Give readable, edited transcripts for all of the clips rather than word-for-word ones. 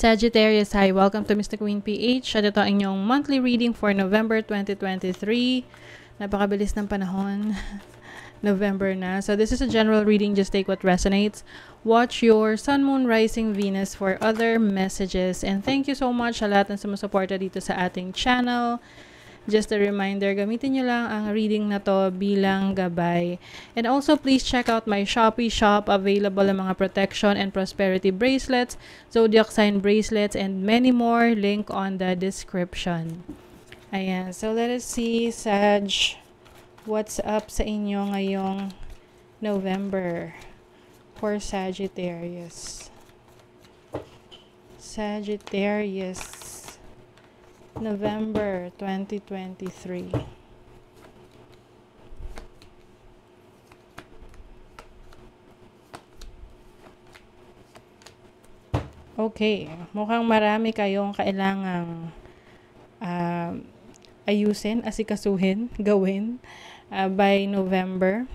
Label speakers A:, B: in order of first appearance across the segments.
A: Sagittarius, hi! Welcome to Mr. Queen PH. At ito ang inyong monthly reading for November 2023. Napakabilis ng panahon. November na. So this is a general reading. Just take what resonates. Watch your Sun, Moon, Rising, Venus for other messages. And thank you so much sa lahat ng sumusuporta dito sa ating channel. Just a reminder, gamitin nyo lang ang reading na to bilang gabay. And also, please check out my Shopee shop. Available ang mga protection and prosperity bracelets, zodiac sign bracelets, and many more. Link on the description. Ayan. So, let us see, Sag, what's up sa inyo ngayong November for Sagittarius. Sagittarius. November 2023. Okay, mukhang marami kayong kailangang ayusin, asikasuhin, gawin by November.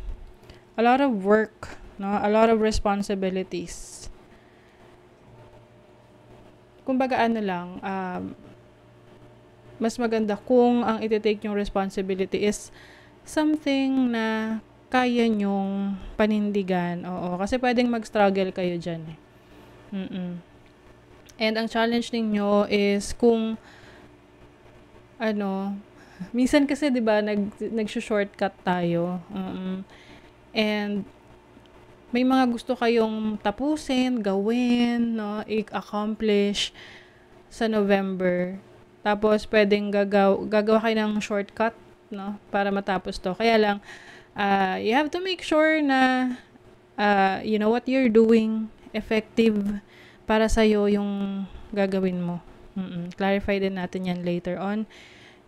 A: A lot of work, no? A lot of responsibilities. Kumbaga ano lang, mas maganda kung ang iti-take yung responsibility is something na kaya nyong panindigan. Oo, kasi pwedeng mag-struggle kayo dyan. And ang challenge ninyo is kung minsan kasi 'di ba nag-shortcut tayo. And may mga gusto kayong tapusin, gawin, no, i-accomplish sa November. Tapos, pwedeng gagawa kayo ng shortcut, no? Para matapos to. Kaya lang, you have to make sure na, you know, what you're doing, effective para sa'yo yung gagawin mo. Clarify din natin yan later on.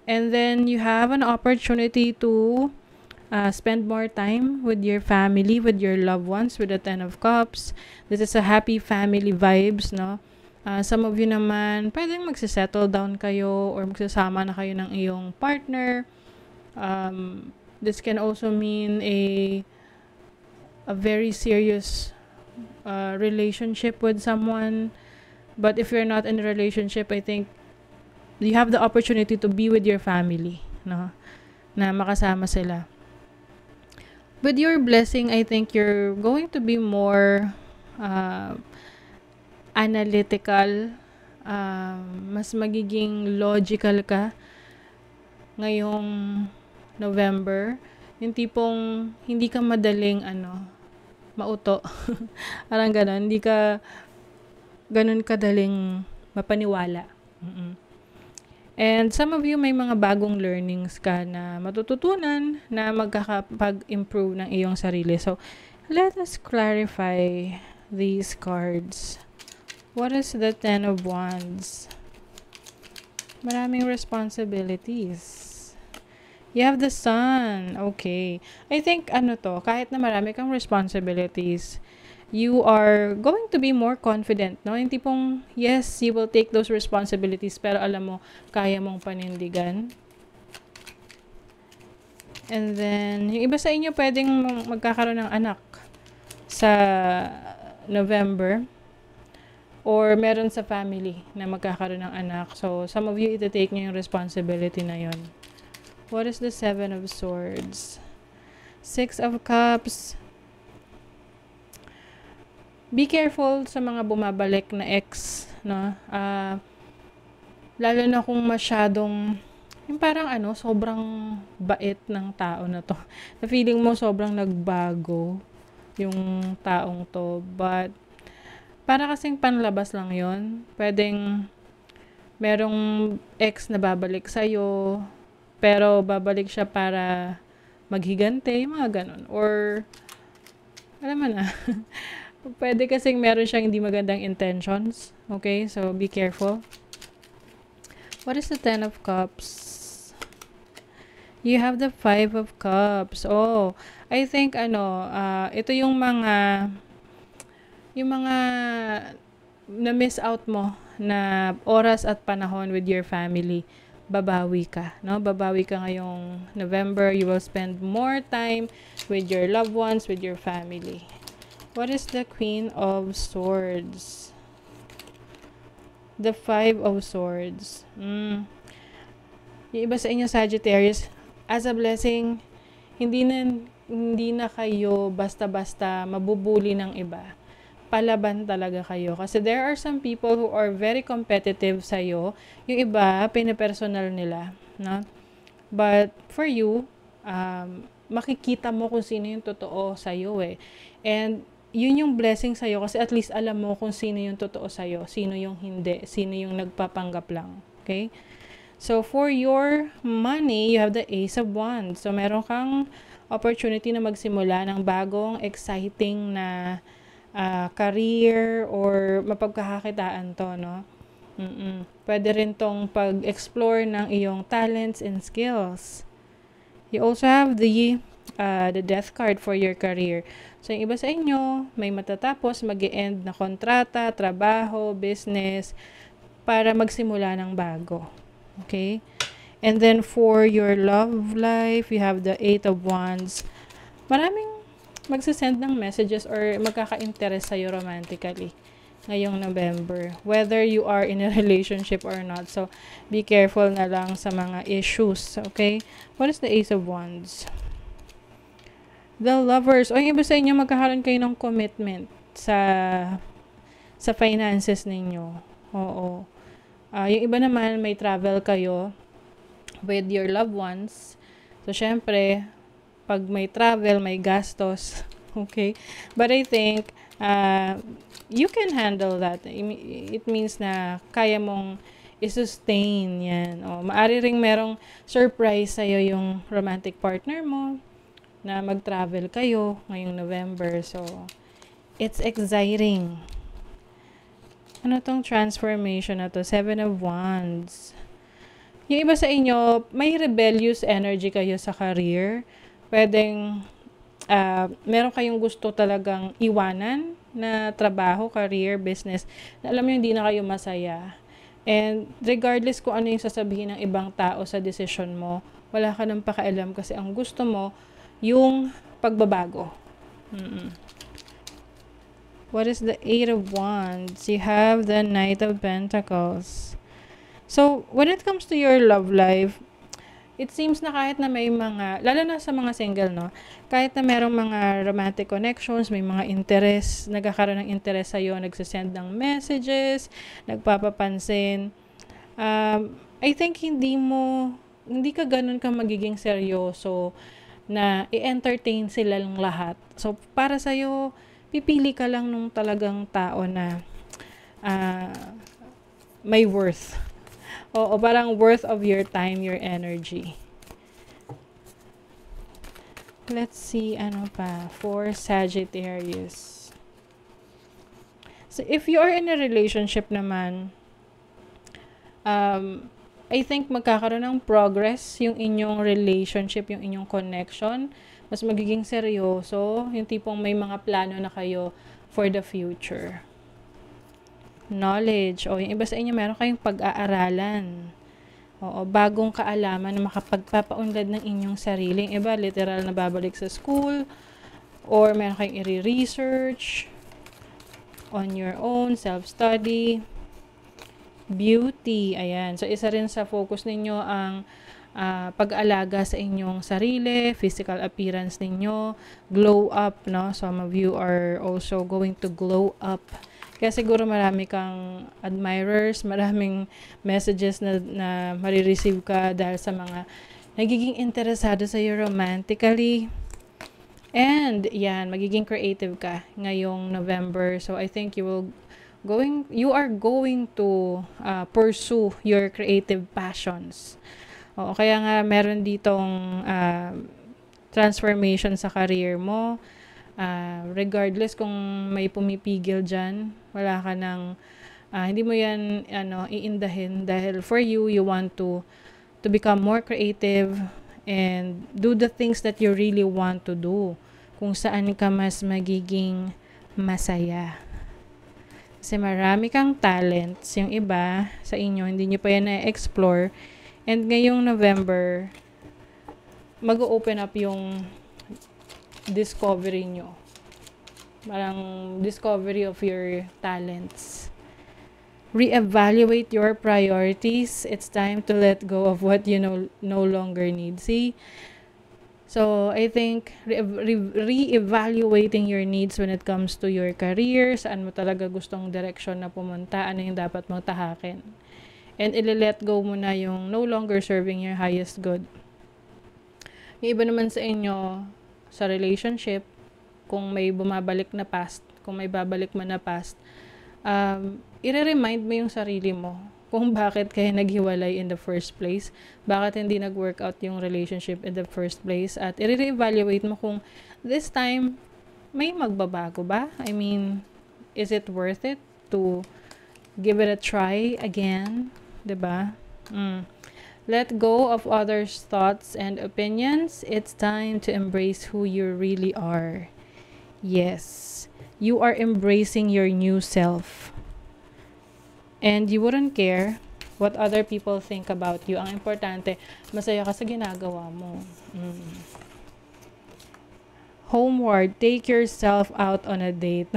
A: And then, you have an opportunity to spend more time with your family, with your loved ones, with the Ten of Cups. This is a happy family vibes, no? Some of you naman, pwedeng magsisettle down kayo or magsasama na kayo ng iyong partner. This can also mean a very serious relationship with someone. But if you're not in a relationship, I think you have the opportunity to be with your family, no? Na makasama sila. With your blessing, I think you're going to be more analytical, mas magiging logical ka ngayong November. Yung tipong hindi ka madaling mauto. Parang gano'n. Hindi ka ganun kadaling mapaniwala. And some of you may mga bagong learnings ka na matututunan na magkakapag-improve ng iyong sarili. So, let us clarify these cards. What is the Ten of Wands? Maraming responsibilities. You have the Sun. Okay. I think, kahit na marami kang responsibilities, you are going to be more confident, no? Yung tipong, yes, you will take those responsibilities, pero alam mo, kaya mong panindigan. And then, yung iba sa inyo, pwedeng magkakaroon ng anak sa November. Or meron sa family na magkakaroon ng anak. So, some of you, iti-take nyo yung responsibility na yon. What is the Seven of Swords? Six of Cups. Be careful sa mga bumabalik na ex, no? Lalo na kung masyadong, yung parang sobrang bait ng tao na to. Na feeling mo sobrang nagbago yung taong to. But, para kasing panlabas lang yon. Pwedeng merong ex na babalik sa'yo, pero babalik siya para maghigante, yung mga ganon. Or, alam mo na, pwede kasing meron siyang hindi magandang intentions. Okay? So, be careful. What is the Ten of Cups? You have the Five of Cups. Oh, I think, ito yung mga na-miss out mo na oras at panahon with your family, babawi ka, no? Babawi ka ngayong November. You will spend more time with your loved ones, with your family. What is the Queen of Swords? The Five of Swords. Yung iba sa inyo, Sagittarius, as a blessing, hindi na kayo basta-basta mabubuli ng iba. Palaban talaga kayo. Kasi there are some people who are very competitive sa'yo. Yung iba, pinapersonal nila. No? But for you, makikita mo kung sino yung totoo sa'yo eh. And yun yung blessing sa'yo kasi at least alam mo kung sino yung totoo sa'yo, sino yung hindi, sino yung nagpapanggap lang. Okay? So, for your money, you have the Ace of Wands. So, meron kang opportunity na magsimula ng bagong, exciting na career or mapagkakakitaan to, no? Pwede rin tong pag-explore ng iyong talents and skills. You also have the Death card for your career. So, yung iba sa inyo, may matatapos, mag-e-end na kontrata, trabaho, business, para magsimula ng bago. Okay? And then, for your love life, you have the Eight of Wands. Maraming magsisend ng messages or magkaka-interest sa'yo romantically ngayong November. Whether you are in a relationship or not. So, be careful na lang sa mga issues. Okay? What is the Ace of Wands? The Lovers. O yung iba sa inyo, magkakaroon kayo ng commitment sa finances ninyo. Oo. Yung iba naman, may travel kayo with your loved ones. So, syempre, pag may travel, may gastos. Okay? But I think, you can handle that. It means na kaya mong i-sustain yan. Maari ring merong surprise sa'yo yung romantic partner mo na mag-travel kayo ngayong November. So, it's exciting. Ano tong transformation na to? Seven of Wands. Yung iba sa inyo, may rebellious energy kayo sa career. Pwedeng, meron kayong gusto talagang iwanan na trabaho, career, business. Na alam mo, hindi na kayo masaya. And regardless kung ano yung sasabihin ng ibang tao sa decision mo, wala ka nang pakialam kasi ang gusto mo, yung pagbabago. What is the Eight of Wands? You have the Knight of Pentacles. So, when it comes to your love life, it seems na kahit na may mga, lalo na sa mga single, no? Kahit na merong mga romantic connections, may mga interest, nagkakaroon ng interest sa'yo, nagsasend ng messages, nagpapapansin. I think hindi ka ganun ka magiging seryoso na i-entertain sila lang lahat. So, para sa'yo, pipili ka lang nung talagang tao na may worth. O parang worth of your time, your energy. Let's see, ano pa, for Sagittarius. So, if you are in a relationship naman, I think magkakaroon ng progress yung inyong relationship, yung inyong connection. Mas magiging seryoso, yung tipong may mga plano na kayo for the future. Knowledge. O, yung iba sa inyo, meron kayong pag-aaralan. Oo, bagong kaalaman na makapagpapaunlad ng inyong sarili. Yung iba, literal na babalik sa school. Or meron kayong i-research on your own, self-study. Beauty. Ayan. So, isa rin sa focus ninyo ang pag-alaga sa inyong sarili, physical appearance ninyo, glow up, no? Some of you are also going to glow up. Kaya siguro marami kang admirers, maraming messages na marireceive ka dahil sa mga nagiging interesado sa iyo romantically. And yan, magiging creative ka ngayong November. So I think you are going to pursue your creative passions. Oo, kaya nga meron ditong transformation sa career mo. Regardless kung may pumipigil dyan, wala ka nang, hindi mo yan iindahin dahil for you want to become more creative and do the things that you really want to do, kung saan ka mas magiging masaya. Kasi marami kang talents, yung iba sa inyo, hindi nyo pa yan na-explore. And ngayong November, mag-open up yung discovery nyo. Parang discovery of your talents. reevaluate your priorities. It's time to let go of what you no longer need. See? So, I think re-evaluating your needs when it comes to your career, saan mo talaga gustong direksyon na pumunta, ano yung dapat mong tahakin. And ile-let go mo na yung no longer serving your highest good. Yung iba naman sa inyo, sa relationship, kung may bumabalik na past, kung may babalik man na past, i-remind mo yung sarili mo kung bakit kayo naghiwalay in the first place, bakit hindi nag-work out yung relationship in the first place, at i-reevaluate mo kung this time, may magbabago ba? I mean, is it worth it to give it a try again? Diba? Let go of others' thoughts and opinions. It's time to embrace who you really are. Yes, you are embracing your new self. And you wouldn't care what other people think about you. Ang importante, masaya ka sa ginagawa mo. Homeward, take yourself out on a date.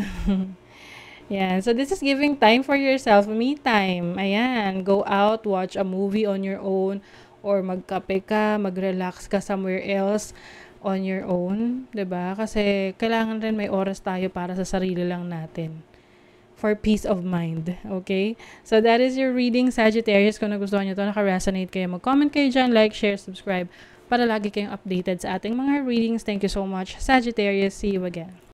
A: Yan. So, this is giving time for yourself. Me time. Ayan. Go out, watch a movie on your own, or magkape ka, mag-relax ka somewhere else on your own. 'Di ba? Kasi kailangan rin may oras tayo para sa sarili lang natin. For peace of mind. Okay? So, that is your reading, Sagittarius. Kung nagustuhan nyo ito, naka-resonate kayo, mag-comment kayo dyan, like, share, subscribe, para lagi kayong updated sa ating mga readings. Thank you so much, Sagittarius. See you again.